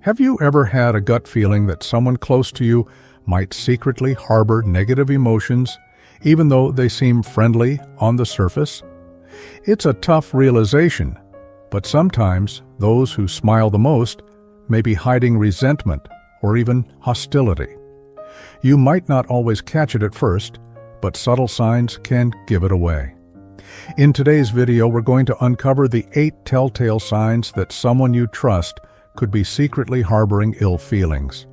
Have you ever had a gut feeling that someone close to you might secretly harbor negative emotions, even though they seem friendly on the surface? It's a tough realization, but sometimes those who smile the most may be hiding resentment or even hostility. You might not always catch it at first, but subtle signs can give it away. In today's video, we're going to uncover the 8 telltale signs that someone you trust could be secretly harboring ill feelings.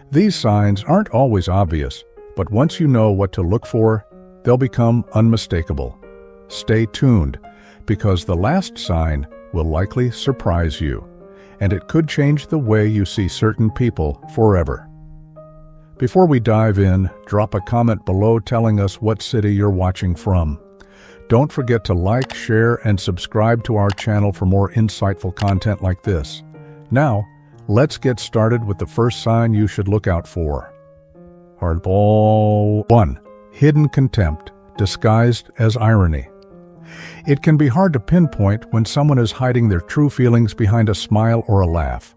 These signs aren't always obvious, but once you know what to look for, they'll become unmistakable. Stay tuned, because the last sign will likely surprise you, and it could change the way you see certain people forever. Before we dive in, drop a comment below telling us what city you're watching from. Don't forget to like, share, and subscribe to our channel for more insightful content like this. Now, let's get started with the first sign you should look out for. Hardball 1. Hidden contempt, disguised as irony. It can be hard to pinpoint when someone is hiding their true feelings behind a smile or a laugh.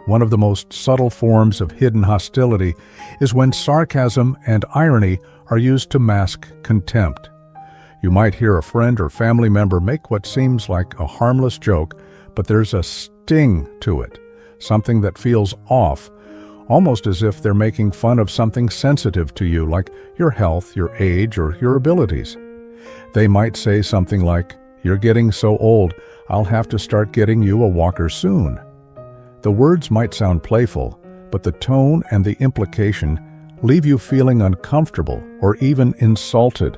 One of the most subtle forms of hidden hostility is when sarcasm and irony are used to mask contempt. You might hear a friend or family member make what seems like a harmless joke, but there's a sting to it, something that feels off, almost as if they're making fun of something sensitive to you, like your health, your age, or your abilities. They might say something like, "You're getting so old, I'll have to start getting you a walker soon." The words might sound playful, but the tone and the implication leave you feeling uncomfortable or even insulted.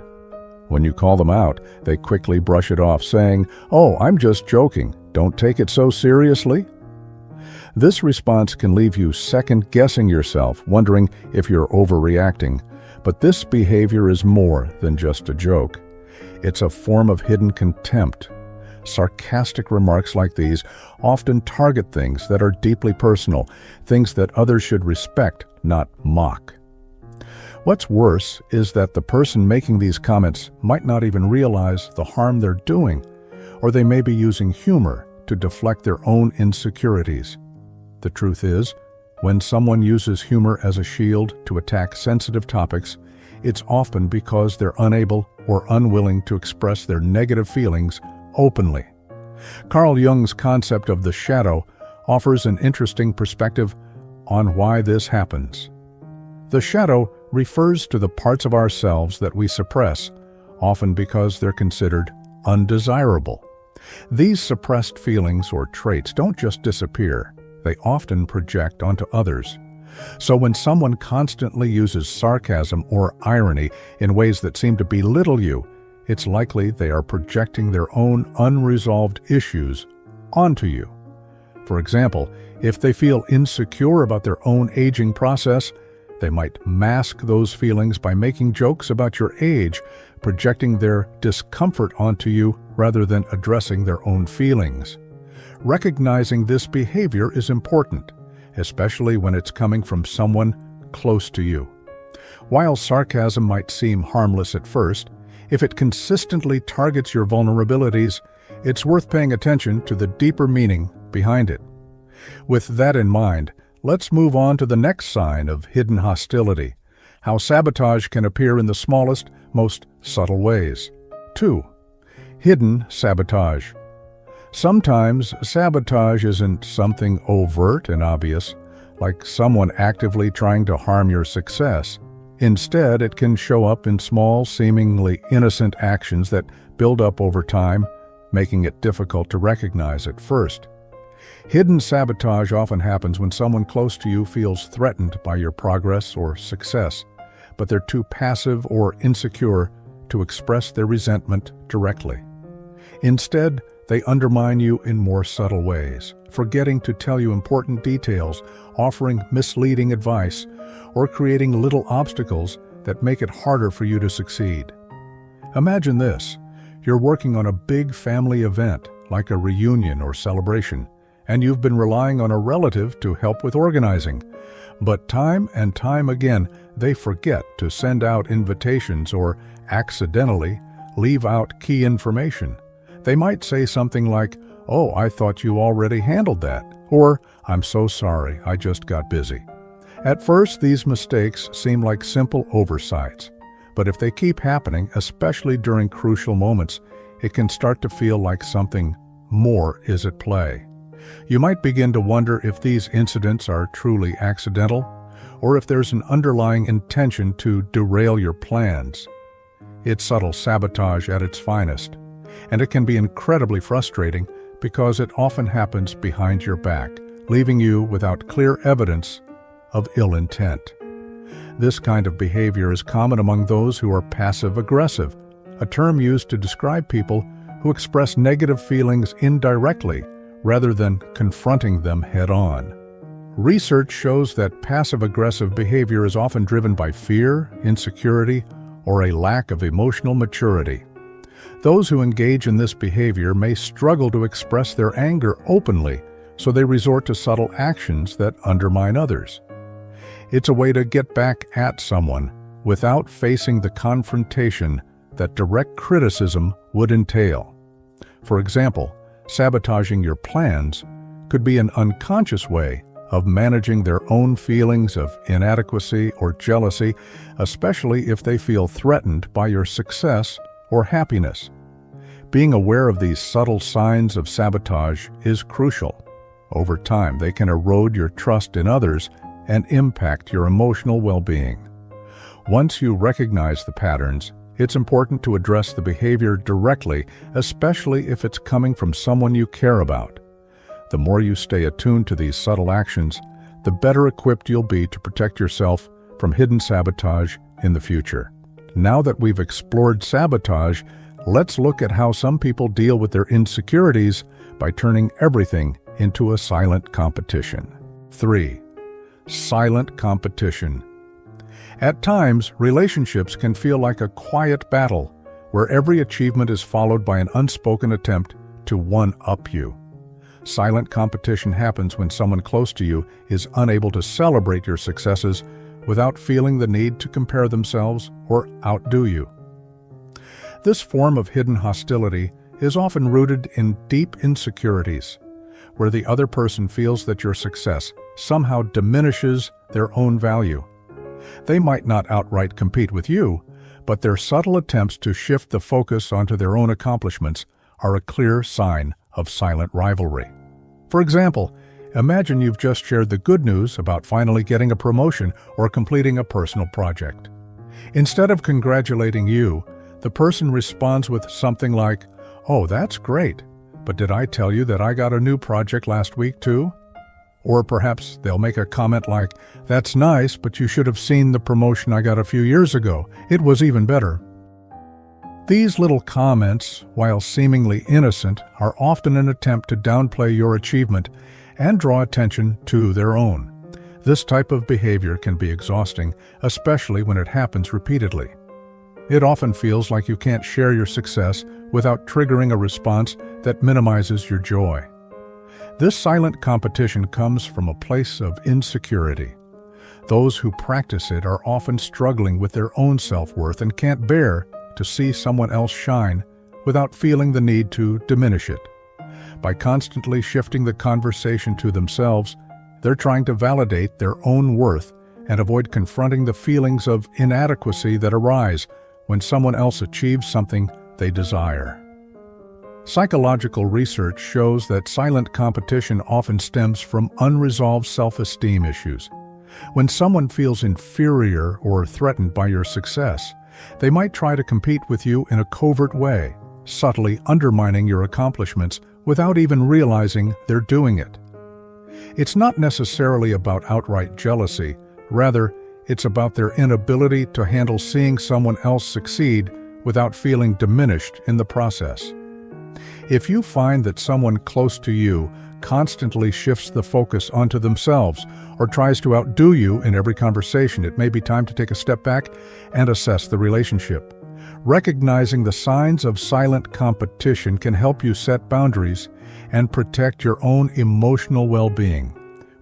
When you call them out, they quickly brush it off, saying, "Oh, I'm just joking. Don't take it so seriously." This response can leave you second-guessing yourself, wondering if you're overreacting. But this behavior is more than just a joke. It's a form of hidden contempt. Sarcastic remarks like these often target things that are deeply personal, things that others should respect, not mock. What's worse is that the person making these comments might not even realize the harm they're doing, or they may be using humor to deflect their own insecurities. The truth is, when someone uses humor as a shield to attack sensitive topics, it's often because they're unable or unwilling to express their negative feelings openly. Carl Jung's concept of the shadow offers an interesting perspective on why this happens. The shadow refers to the parts of ourselves that we suppress, often because they're considered undesirable. These suppressed feelings or traits don't just disappear, they often project onto others. So when someone constantly uses sarcasm or irony in ways that seem to belittle you, it's likely they are projecting their own unresolved issues onto you. For example, if they feel insecure about their own aging process, they might mask those feelings by making jokes about your age, projecting their discomfort onto you rather than addressing their own feelings. Recognizing this behavior is important, especially when it's coming from someone close to you. While sarcasm might seem harmless at first, if it consistently targets your vulnerabilities, it's worth paying attention to the deeper meaning behind it. With that in mind, let's move on to the next sign of hidden hostility, how sabotage can appear in the smallest, most subtle ways. 2. Hidden sabotage. Sometimes sabotage isn't something overt and obvious, like someone actively trying to harm your success. Instead, it can show up in small, seemingly innocent actions that build up over time, making it difficult to recognize at first. Hidden sabotage often happens when someone close to you feels threatened by your progress or success, but they're too passive or insecure to express their resentment directly. Instead, they undermine you in more subtle ways, forgetting to tell you important details, offering misleading advice, or creating little obstacles that make it harder for you to succeed. Imagine this: you're working on a big family event, like a reunion or celebration, and you've been relying on a relative to help with organizing. But time and time again, they forget to send out invitations or accidentally leave out key information. They might say something like, "Oh, I thought you already handled that," Or, "I'm so sorry, I just got busy." At first, these mistakes seem like simple oversights, but if they keep happening, especially during crucial moments, it can start to feel like something more is at play. You might begin to wonder if these incidents are truly accidental, or if there's an underlying intention to derail your plans. It's subtle sabotage at its finest, and it can be incredibly frustrating because it often happens behind your back, leaving you without clear evidence of ill intent. This kind of behavior is common among those who are passive-aggressive, a term used to describe people who express negative feelings indirectly rather than confronting them head-on. Research shows that passive-aggressive behavior is often driven by fear, insecurity, or a lack of emotional maturity. Those who engage in this behavior may struggle to express their anger openly, so they resort to subtle actions that undermine others. It's a way to get back at someone without facing the confrontation that direct criticism would entail. For example, sabotaging your plans could be an unconscious way of managing their own feelings of inadequacy or jealousy, especially if they feel threatened by your success or happiness. Being aware of these subtle signs of sabotage is crucial. Over time, they can erode your trust in others and impact your emotional well-being. Once you recognize the patterns, it's important to address the behavior directly, especially if it's coming from someone you care about. The more you stay attuned to these subtle actions, the better equipped you'll be to protect yourself from hidden sabotage in the future. Now that we've explored sabotage, let's look at how some people deal with their insecurities by turning everything into a silent competition. 3. Silent competition. At times, relationships can feel like a quiet battle where every achievement is followed by an unspoken attempt to one-up you. Silent competition happens when someone close to you is unable to celebrate your successes without feeling the need to compare themselves or outdo you. This form of hidden hostility is often rooted in deep insecurities, where the other person feels that your success somehow diminishes their own value. They might not outright compete with you, but their subtle attempts to shift the focus onto their own accomplishments are a clear sign of silent rivalry. For example, imagine you've just shared the good news about finally getting a promotion or completing a personal project. Instead of congratulating you, the person responds with something like, "Oh, that's great, but did I tell you that I got a new project last week too?" Or perhaps they'll make a comment like, "That's nice, but you should have seen the promotion I got a few years ago. It was even better." These little comments, while seemingly innocent, are often an attempt to downplay your achievement and draw attention to their own. This type of behavior can be exhausting, especially when it happens repeatedly. It often feels like you can't share your success without triggering a response that minimizes your joy. This silent competition comes from a place of insecurity. Those who practice it are often struggling with their own self-worth and can't bear to see someone else shine without feeling the need to diminish it. By constantly shifting the conversation to themselves, they're trying to validate their own worth and avoid confronting the feelings of inadequacy that arise when someone else achieves something they desire. Psychological research shows that silent competition often stems from unresolved self-esteem issues. When someone feels inferior or threatened by your success, they might try to compete with you in a covert way, subtly undermining your accomplishments without even realizing they're doing it. It's not necessarily about outright jealousy, rather, it's about their inability to handle seeing someone else succeed without feeling diminished in the process. If you find that someone close to you constantly shifts the focus onto themselves or tries to outdo you in every conversation, it may be time to take a step back and assess the relationship. Recognizing the signs of silent competition can help you set boundaries and protect your own emotional well-being.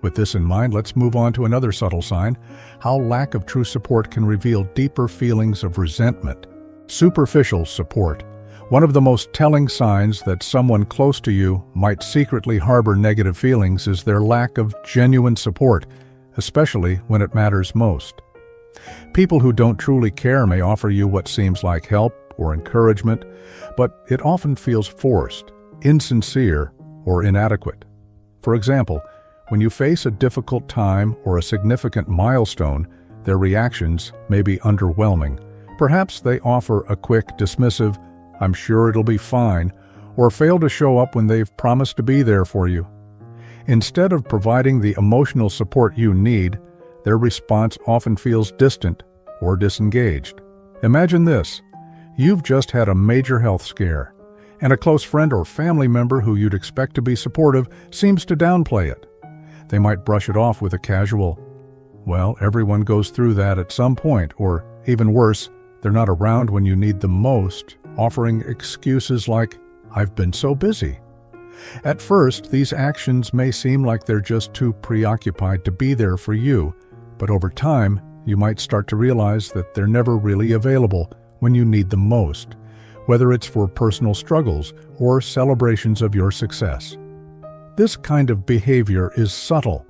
With this in mind, let's move on to another subtle sign: how lack of true support can reveal deeper feelings of resentment. Superficial support. One of the most telling signs that someone close to you might secretly harbor negative feelings is their lack of genuine support, especially when it matters most. People who don't truly care may offer you what seems like help or encouragement, but it often feels forced, insincere, or inadequate. For example, when you face a difficult time or a significant milestone, their reactions may be underwhelming. Perhaps they offer a quick, dismissive, "I'm sure it'll be fine," or fail to show up when they've promised to be there for you. Instead of providing the emotional support you need, their response often feels distant or disengaged. Imagine this. You've just had a major health scare, and a close friend or family member who you'd expect to be supportive seems to downplay it. They might brush it off with a casual, "Well, everyone goes through that at some point," or even worse, they're not around when you need them most, offering excuses like, "I've been so busy." At first, these actions may seem like they're just too preoccupied to be there for you, but over time, you might start to realize that they're never really available when you need them most, whether it's for personal struggles or celebrations of your success. This kind of behavior is subtle,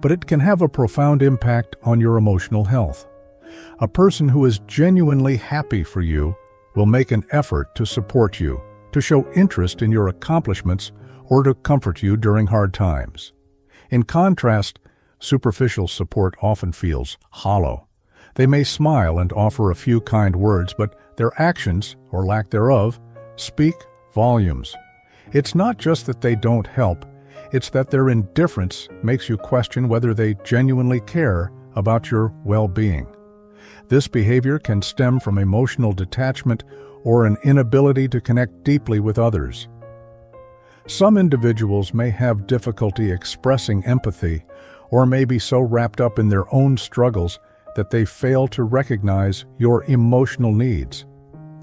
but it can have a profound impact on your emotional health. A person who is genuinely happy for you will make an effort to support you, to show interest in your accomplishments, or to comfort you during hard times. In contrast, superficial support often feels hollow. They may smile and offer a few kind words, but their actions, or lack thereof, speak volumes. It's not just that they don't help, it's that their indifference makes you question whether they genuinely care about your well-being. This behavior can stem from emotional detachment or an inability to connect deeply with others. Some individuals may have difficulty expressing empathy or may be so wrapped up in their own struggles that they fail to recognize your emotional needs.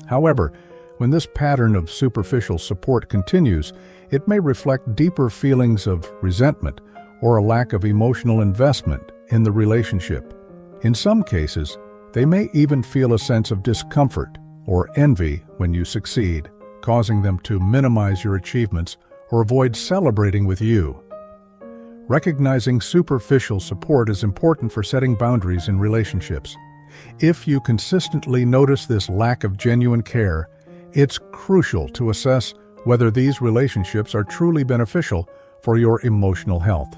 However, when this pattern of superficial support continues, it may reflect deeper feelings of resentment or a lack of emotional investment in the relationship. In some cases, they may even feel a sense of discomfort or envy when you succeed, causing them to minimize your achievements or avoid celebrating with you. Recognizing superficial support is important for setting boundaries in relationships. If you consistently notice this lack of genuine care, it's crucial to assess whether these relationships are truly beneficial for your emotional health.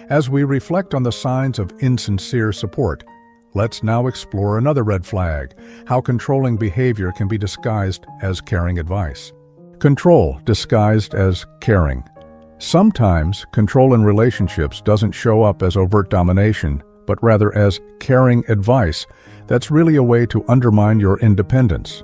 As we reflect on the signs of insincere support, let's now explore another red flag: how controlling behavior can be disguised as caring advice. Control disguised as caring. Sometimes control in relationships doesn't show up as overt domination, but rather as caring advice that's really a way to undermine your independence.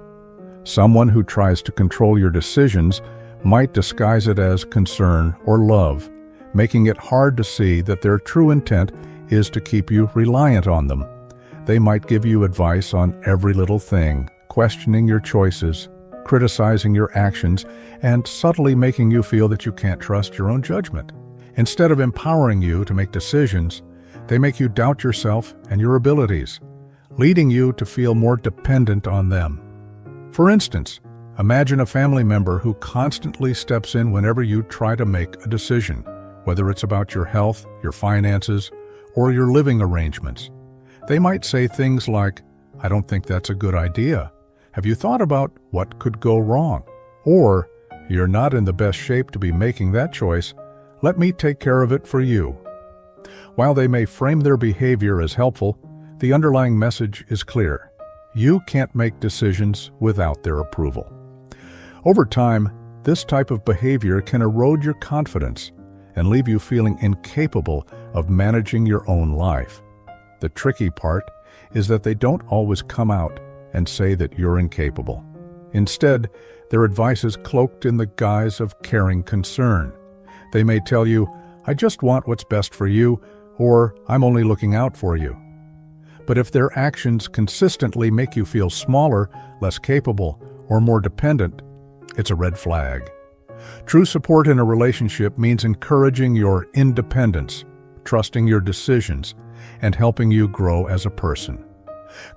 Someone who tries to control your decisions might disguise it as concern or love, making it hard to see that their true intent is to keep you reliant on them. They might give you advice on every little thing, questioning your choices, criticizing your actions, and subtly making you feel that you can't trust your own judgment. Instead of empowering you to make decisions, they make you doubt yourself and your abilities, leading you to feel more dependent on them. For instance, imagine a family member who constantly steps in whenever you try to make a decision, whether it's about your health, your finances, or your living arrangements. They might say things like, "I don't think that's a good idea. Have you thought about what could go wrong?" Or, "You're not in the best shape to be making that choice. Let me take care of it for you." While they may frame their behavior as helpful, the underlying message is clear. You can't make decisions without their approval. Over time, this type of behavior can erode your confidence and leave you feeling incapable of managing your own life. The tricky part is that they don't always come out and say that you're incapable. Instead, their advice is cloaked in the guise of caring concern. They may tell you, "I just want what's best for you," or "I'm only looking out for you." But if their actions consistently make you feel smaller, less capable, or more dependent, it's a red flag. True support in a relationship means encouraging your independence, trusting your decisions, and helping you grow as a person.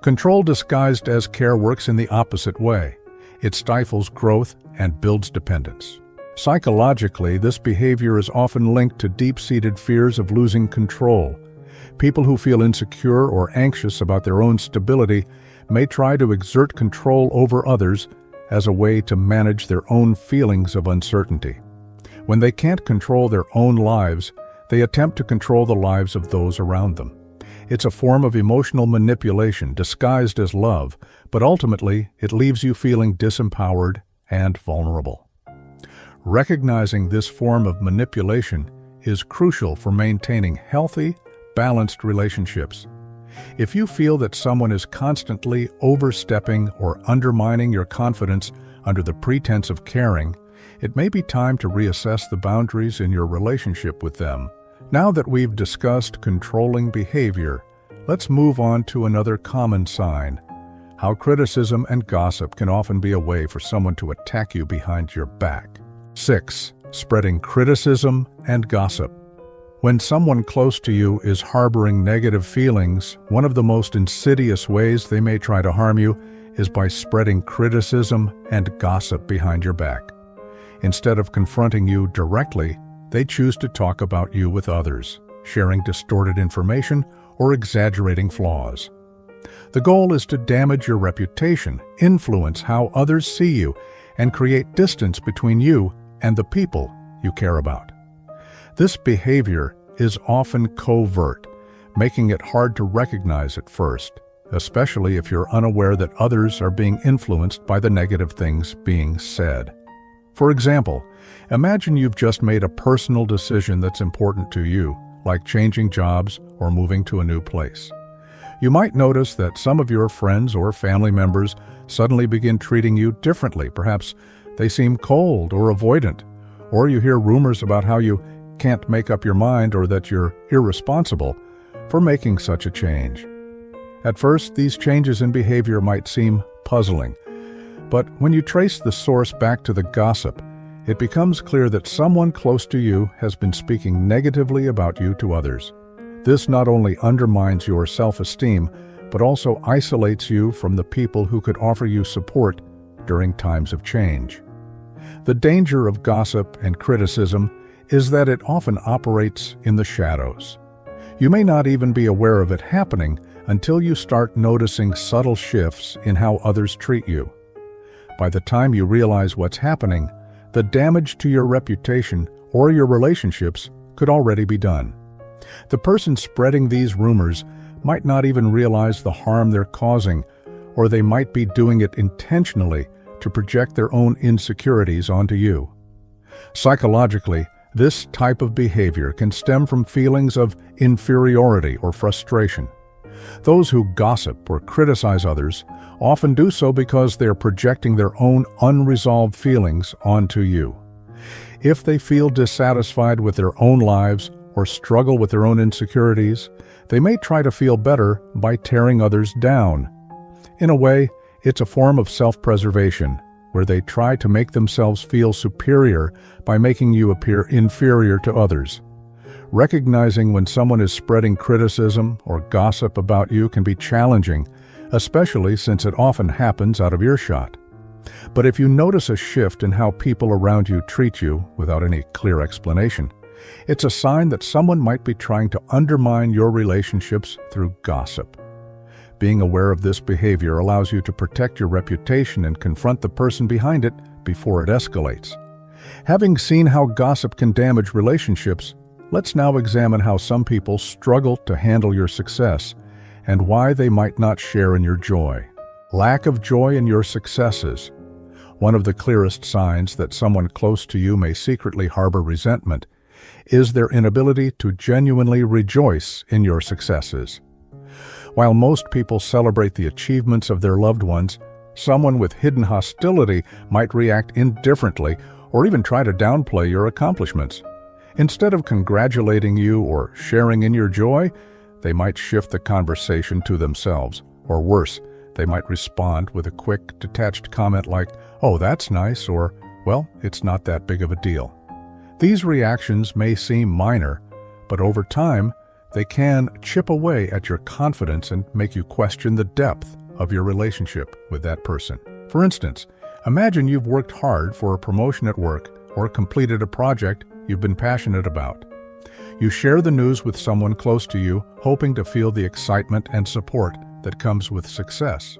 Control disguised as care works in the opposite way. It stifles growth and builds dependence. Psychologically, this behavior is often linked to deep-seated fears of losing control. People who feel insecure or anxious about their own stability may try to exert control over others as a way to manage their own feelings of uncertainty. When they can't control their own lives, they attempt to control the lives of those around them. It's a form of emotional manipulation disguised as love, but ultimately it leaves you feeling disempowered and vulnerable. Recognizing this form of manipulation is crucial for maintaining healthy, balanced relationships. If you feel that someone is constantly overstepping or undermining your confidence under the pretense of caring, it may be time to reassess the boundaries in your relationship with them. Now that we've discussed controlling behavior, let's move on to another common sign: how criticism and gossip can often be a way for someone to attack you behind your back. 6. Spreading criticism and gossip. When someone close to you is harboring negative feelings, one of the most insidious ways they may try to harm you is by spreading criticism and gossip behind your back. Instead of confronting you directly, they choose to talk about you with others, sharing distorted information or exaggerating flaws. The goal is to damage your reputation, influence how others see you, and create distance between you and the people you care about. This behavior is often covert, making it hard to recognize at first, especially if you're unaware that others are being influenced by the negative things being said. For example, imagine you've just made a personal decision that's important to you, like changing jobs or moving to a new place. You might notice that some of your friends or family members suddenly begin treating you differently. Perhaps they seem cold or avoidant, or you hear rumors about how you can't make up your mind or that you're irresponsible for making such a change. At first, these changes in behavior might seem puzzling, but when you trace the source back to the gossip, it becomes clear that someone close to you has been speaking negatively about you to others. This not only undermines your self-esteem, but also isolates you from the people who could offer you support during times of change. The danger of gossip and criticism is that it often operates in the shadows. You may not even be aware of it happening until you start noticing subtle shifts in how others treat you. By the time you realize what's happening, the damage to your reputation or your relationships could already be done. The person spreading these rumors might not even realize the harm they're causing, or they might be doing it intentionally to project their own insecurities onto you. Psychologically, this type of behavior can stem from feelings of inferiority or frustration. Those who gossip or criticize others often do so because they're projecting their own unresolved feelings onto you. If they feel dissatisfied with their own lives or struggle with their own insecurities, they may try to feel better by tearing others down. In a way, it's a form of self-preservation, where they try to make themselves feel superior by making you appear inferior to others. Recognizing when someone is spreading criticism or gossip about you can be challenging, especially since it often happens out of earshot. But if you notice a shift in how people around you treat you without any clear explanation, it's a sign that someone might be trying to undermine your relationships through gossip. Being aware of this behavior allows you to protect your reputation and confront the person behind it before it escalates. Having seen how gossip can damage relationships, let's now examine how some people struggle to handle your success and why they might not share in your joy. Lack of joy in your successes. One of the clearest signs that someone close to you may secretly harbor resentment is their inability to genuinely rejoice in your successes. While most people celebrate the achievements of their loved ones, someone with hidden hostility might react indifferently or even try to downplay your accomplishments. Instead of congratulating you or sharing in your joy, they might shift the conversation to themselves, or worse, they might respond with a quick, detached comment like, "Oh, that's nice," or, "Well, it's not that big of a deal." These reactions may seem minor, but over time, they can chip away at your confidence and make you question the depth of your relationship with that person. For instance, Imagine you've worked hard for a promotion at work or completed a project you've been passionate about. You share the news with someone close to you, hoping to feel the excitement and support that comes with success.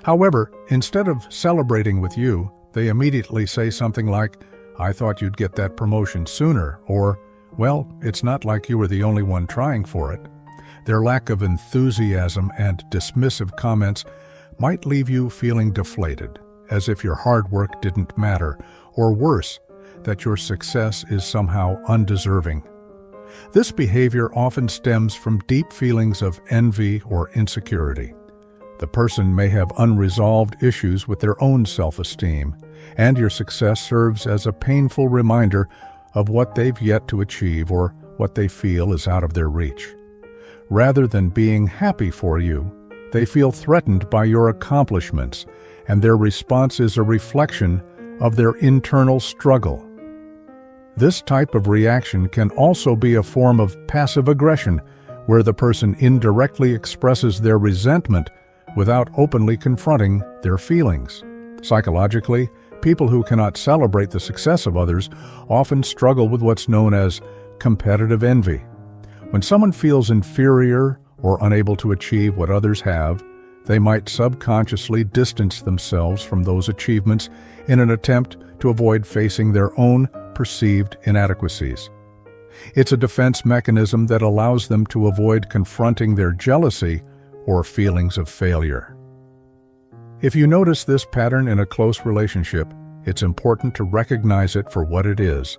However, instead of celebrating with you, they immediately say something like, "I thought you'd get that promotion sooner," or, "Well, it's not like you were the only one trying for it." Their lack of enthusiasm and dismissive comments might leave you feeling deflated, as if your hard work didn't matter, or worse, that your success is somehow undeserving. This behavior often stems from deep feelings of envy or insecurity. The person may have unresolved issues with their own self-esteem, and your success serves as a painful reminder of what they've yet to achieve or what they feel is out of their reach. Rather than being happy for you, they feel threatened by your accomplishments, and their response is a reflection of their internal struggle. This type of reaction can also be a form of passive aggression, where the person indirectly expresses their resentment without openly confronting their feelings. Psychologically, people who cannot celebrate the success of others often struggle with what's known as competitive envy. When someone feels inferior or unable to achieve what others have, they might subconsciously distance themselves from those achievements in an attempt to avoid facing their own perceived inadequacies. It's a defense mechanism that allows them to avoid confronting their jealousy or feelings of failure. If you notice this pattern in a close relationship, it's important to recognize it for what it is,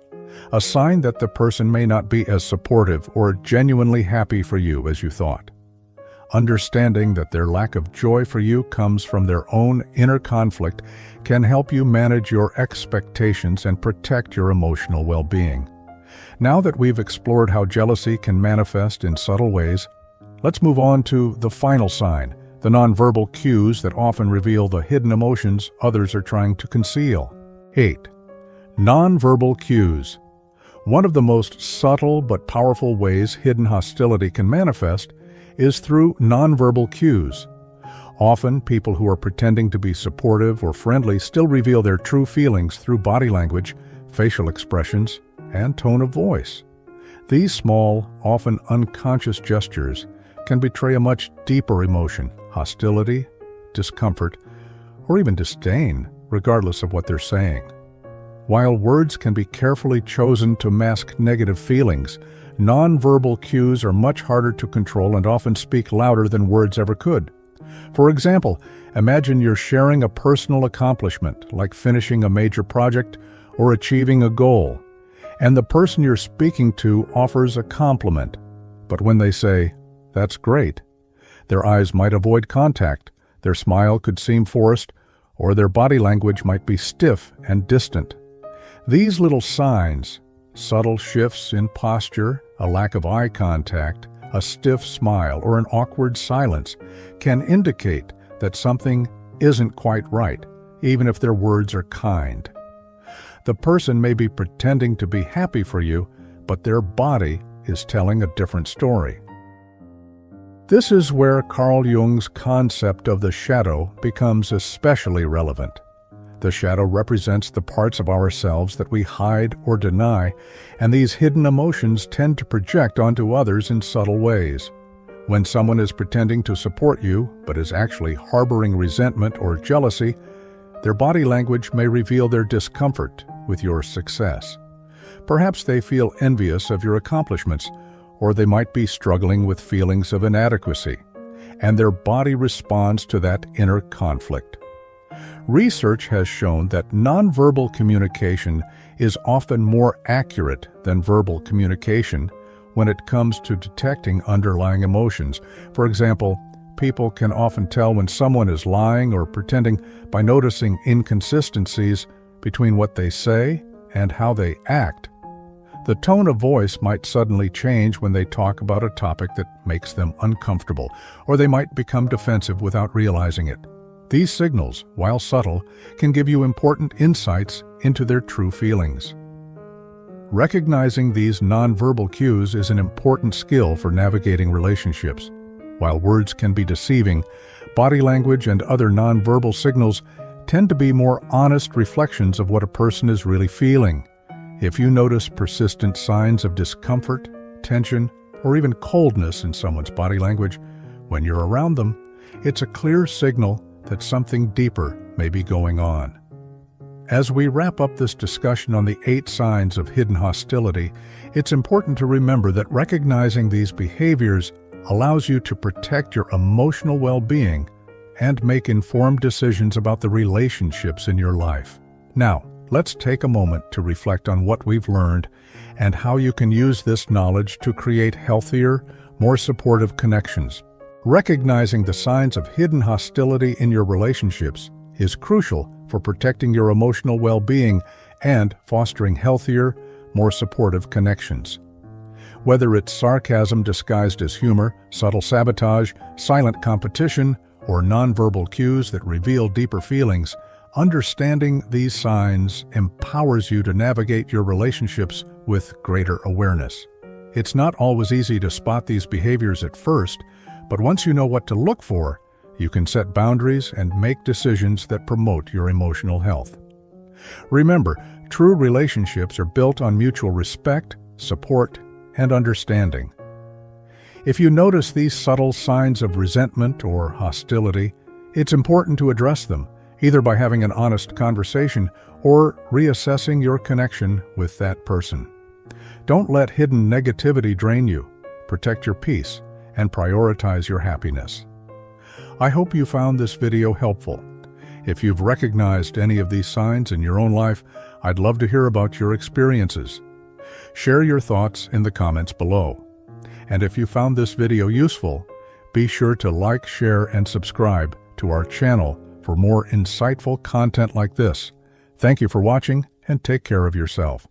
a sign that the person may not be as supportive or genuinely happy for you as you thought. Understanding that their lack of joy for you comes from their own inner conflict can help you manage your expectations and protect your emotional well-being. Now that we've explored how jealousy can manifest in subtle ways, let's move on to the final sign, the nonverbal cues that often reveal the hidden emotions others are trying to conceal. 8. Nonverbal cues. One of the most subtle but powerful ways hidden hostility can manifest is through nonverbal cues. Often, people who are pretending to be supportive or friendly still reveal their true feelings through body language, facial expressions, and tone of voice. These small, often unconscious gestures can betray a much deeper emotion, hostility, discomfort, or even disdain, regardless of what they're saying. While words can be carefully chosen to mask negative feelings, nonverbal cues are much harder to control and often speak louder than words ever could. For example, imagine you're sharing a personal accomplishment, like finishing a major project or achieving a goal, and the person you're speaking to offers a compliment. But when they say, "That's great," their eyes might avoid contact, their smile could seem forced, or their body language might be stiff and distant. These little signs, subtle shifts in posture, a lack of eye contact, a stiff smile, or an awkward silence, can indicate that something isn't quite right, even if their words are kind. The person may be pretending to be happy for you, but their body is telling a different story. This is where Carl Jung's concept of the shadow becomes especially relevant. The shadow represents the parts of ourselves that we hide or deny, and these hidden emotions tend to project onto others in subtle ways. When someone is pretending to support you, but is actually harboring resentment or jealousy, their body language may reveal their discomfort with your success. Perhaps they feel envious of your accomplishments, or they might be struggling with feelings of inadequacy, and their body responds to that inner conflict. Research has shown that nonverbal communication is often more accurate than verbal communication when it comes to detecting underlying emotions. For example, people can often tell when someone is lying or pretending by noticing inconsistencies between what they say and how they act. The tone of voice might suddenly change when they talk about a topic that makes them uncomfortable, or they might become defensive without realizing it. These signals, while subtle, can give you important insights into their true feelings. Recognizing these nonverbal cues is an important skill for navigating relationships. While words can be deceiving, body language and other nonverbal signals tend to be more honest reflections of what a person is really feeling. If you notice persistent signs of discomfort, tension, or even coldness in someone's body language when you're around them, it's a clear signal that something deeper may be going on. As we wrap up this discussion on the 8 signs of hidden hostility, it's important to remember that recognizing these behaviors allows you to protect your emotional well-being and make informed decisions about the relationships in your life. Now, let's take a moment to reflect on what we've learned and how you can use this knowledge to create healthier, more supportive connections. Recognizing the signs of hidden hostility in your relationships is crucial for protecting your emotional well-being and fostering healthier, more supportive connections. Whether it's sarcasm disguised as humor, subtle sabotage, silent competition, or nonverbal cues that reveal deeper feelings, understanding these signs empowers you to navigate your relationships with greater awareness. It's not always easy to spot these behaviors at first, but once you know what to look for, you can set boundaries and make decisions that promote your emotional health. Remember, true relationships are built on mutual respect, support, and understanding. If you notice these subtle signs of resentment or hostility, it's important to address them, either by having an honest conversation or reassessing your connection with that person. Don't let hidden negativity drain you. Protect your peace and prioritize your happiness. I hope you found this video helpful. If you've recognized any of these signs in your own life, I'd love to hear about your experiences. Share your thoughts in the comments below. And if you found this video useful, be sure to like, share, and subscribe to our channel for more insightful content like this. Thank you for watching, and take care of yourself.